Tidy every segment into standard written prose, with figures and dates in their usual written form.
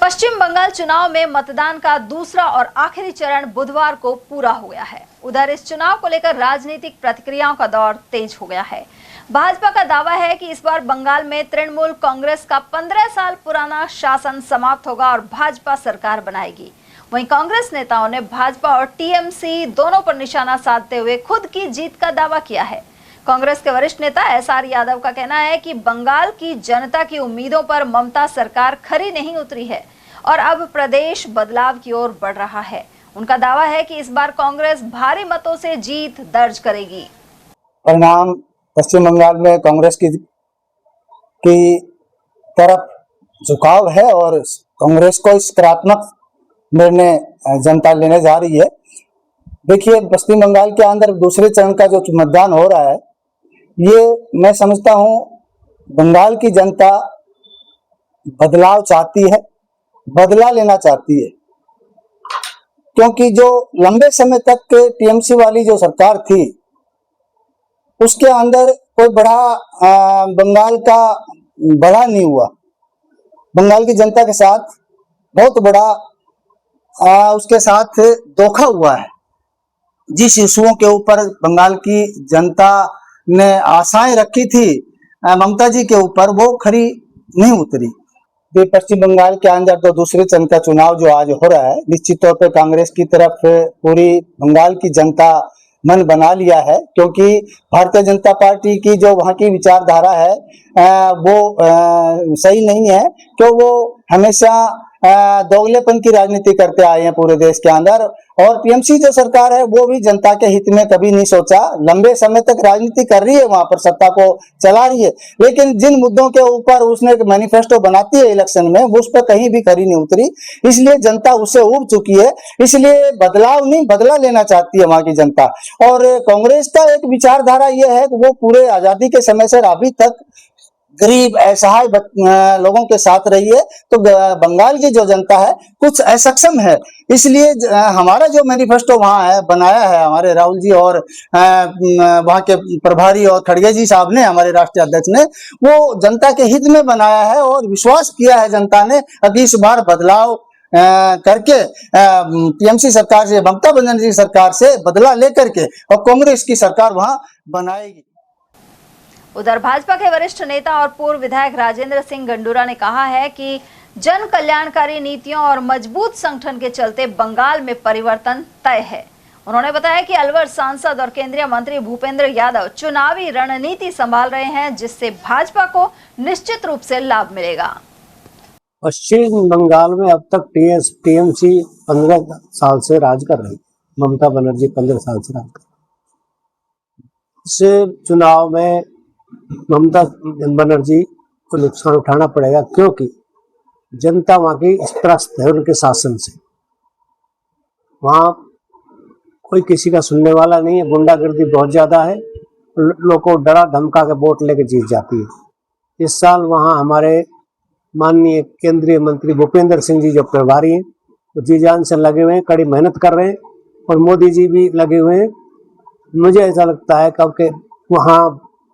पश्चिम बंगाल चुनाव में मतदान का दूसरा और आखिरी चरण बुधवार को पूरा हो गया है। उधर इस चुनाव को लेकर राजनीतिक प्रतिक्रियाओं का दौर तेज हो गया है। भाजपा का दावा है कि इस बार बंगाल में तृणमूल कांग्रेस का 15 साल पुराना शासन समाप्त होगा और भाजपा सरकार बनाएगी। वहीं कांग्रेस नेताओं ने भाजपा और टीएमसी दोनों पर निशाना साधते हुए खुद की जीत का दावा किया है। कांग्रेस के वरिष्ठ नेता एसआर यादव का कहना है कि बंगाल की जनता की उम्मीदों पर ममता सरकार खरी नहीं उतरी है और अब प्रदेश बदलाव की ओर बढ़ रहा है। उनका दावा है कि इस बार कांग्रेस भारी मतों से जीत दर्ज करेगी। परिणाम पश्चिम बंगाल में कांग्रेस की तरफ झुकाव है और कांग्रेस को सकारात्मक निर्णय जनता लेने जा रही है। देखिए, पश्चिम बंगाल के अंदर दूसरे चरण का जो मतदान हो रहा है, ये मैं समझता हूँ बंगाल की जनता बदलाव चाहती है, बदला लेना चाहती है, क्योंकि जो लंबे समय तक टीएमसी वाली जो सरकार थी उसके अंदर कोई बड़ा बंगाल का बड़ा नहीं हुआ। बंगाल की जनता के साथ बहुत बड़ा उसके साथ धोखा हुआ है। जिस इशुओं के ऊपर बंगाल की जनता ने आशाएं रखी थी ममता जी के ऊपर, वो खरी नहीं उतरी। पश्चिम बंगाल के अंदर तो दूसरे चरण का चुनाव जो आज हो रहा है, निश्चित तौर पर कांग्रेस की तरफ पूरी बंगाल की जनता मन बना लिया है, क्योंकि भारतीय जनता पार्टी की जो वहाँ की विचारधारा है वो सही नहीं है, क्यों वो हमेशा दोगलेपन की राजनीति करते आए हैं पूरे देश के अंदर। और टीएमसी जो सरकार है वो भी जनता के हित में कभी नहीं सोचा, लंबे समय तक राजनीति कर रही है, वहां पर सत्ता को चला रही है, लेकिन जिन मुद्दों के ऊपर उसने मैनिफेस्टो बनाती है इलेक्शन में, वो उस पर कहीं भी खरी नहीं उतरी। इसलिए जनता उससे उब चुकी है, इसलिए बदलाव नहीं बदला लेना चाहती है वहां की जनता। और कांग्रेस का एक विचारधारा यह है कि वो पूरे आजादी के समय से अभी तक गरीब असहाय लोगों के साथ रही है। तो बंगाल की जो जनता है कुछ असक्षम है, इसलिए हमारा जो मैनिफेस्टो वहाँ है बनाया है हमारे राहुल जी और वहाँ के प्रभारी और खड़गे जी साहब ने, हमारे राष्ट्रीय अध्यक्ष ने, वो जनता के हित में बनाया है और विश्वास किया है जनता ने अभी इस बार बदलाव करके टीएमसी सरकार से, ममता बनर्जी सरकार से बदला लेकर के और कांग्रेस की सरकार वहाँ बनाएगी। उधर भाजपा के वरिष्ठ नेता और पूर्व विधायक राजेंद्र सिंह गंडूरा ने कहा है कि जन कल्याणकारी नीतियों और मजबूत संगठन के चलते बंगाल में परिवर्तन तय है। उन्होंने बताया कि अलवर सांसद और केंद्रीय मंत्री भूपेंद्र यादव चुनावी रणनीति संभाल रहे हैं, जिससे भाजपा को निश्चित रूप से लाभ मिलेगा। पश्चिम बंगाल में अब तक टीएमसी 15 साल से राज कर रही, ममता बनर्जी 15 साल से राज कर रही। इस चुनाव में ममता बनर्जी को नुकसान उठाना पड़ेगा, क्योंकि जनता वहां की त्रस्त है उनके शासन से। वहां कोई किसी का सुनने वाला नहीं है, गुंडागर्दी बहुत ज्यादा है, लोगों को डरा धमका के वोट लेके जीत जाती है। इस साल वहां हमारे माननीय केंद्रीय मंत्री भूपेंद्र सिंह जी जो प्रभारी हैं, वो जी जान से लगे हुए हैं, कड़ी मेहनत कर रहे हैं, और मोदी जी भी लगे हुए हैं। मुझे ऐसा लगता है कि वहां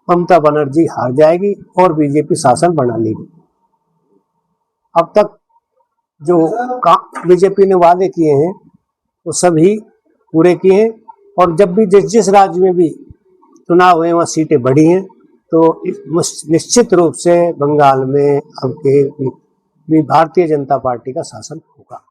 ममता बनर्जी हार जाएगी और बीजेपी शासन बना लेगी। अब तक जो बीजेपी ने वादे किए हैं वो सभी पूरे किए हैं, और जब भी जिस राज्य में भी चुनाव हुए वहाँ सीटें बढ़ी हैं, तो निश्चित रूप से बंगाल में अब भारतीय जनता पार्टी का शासन होगा।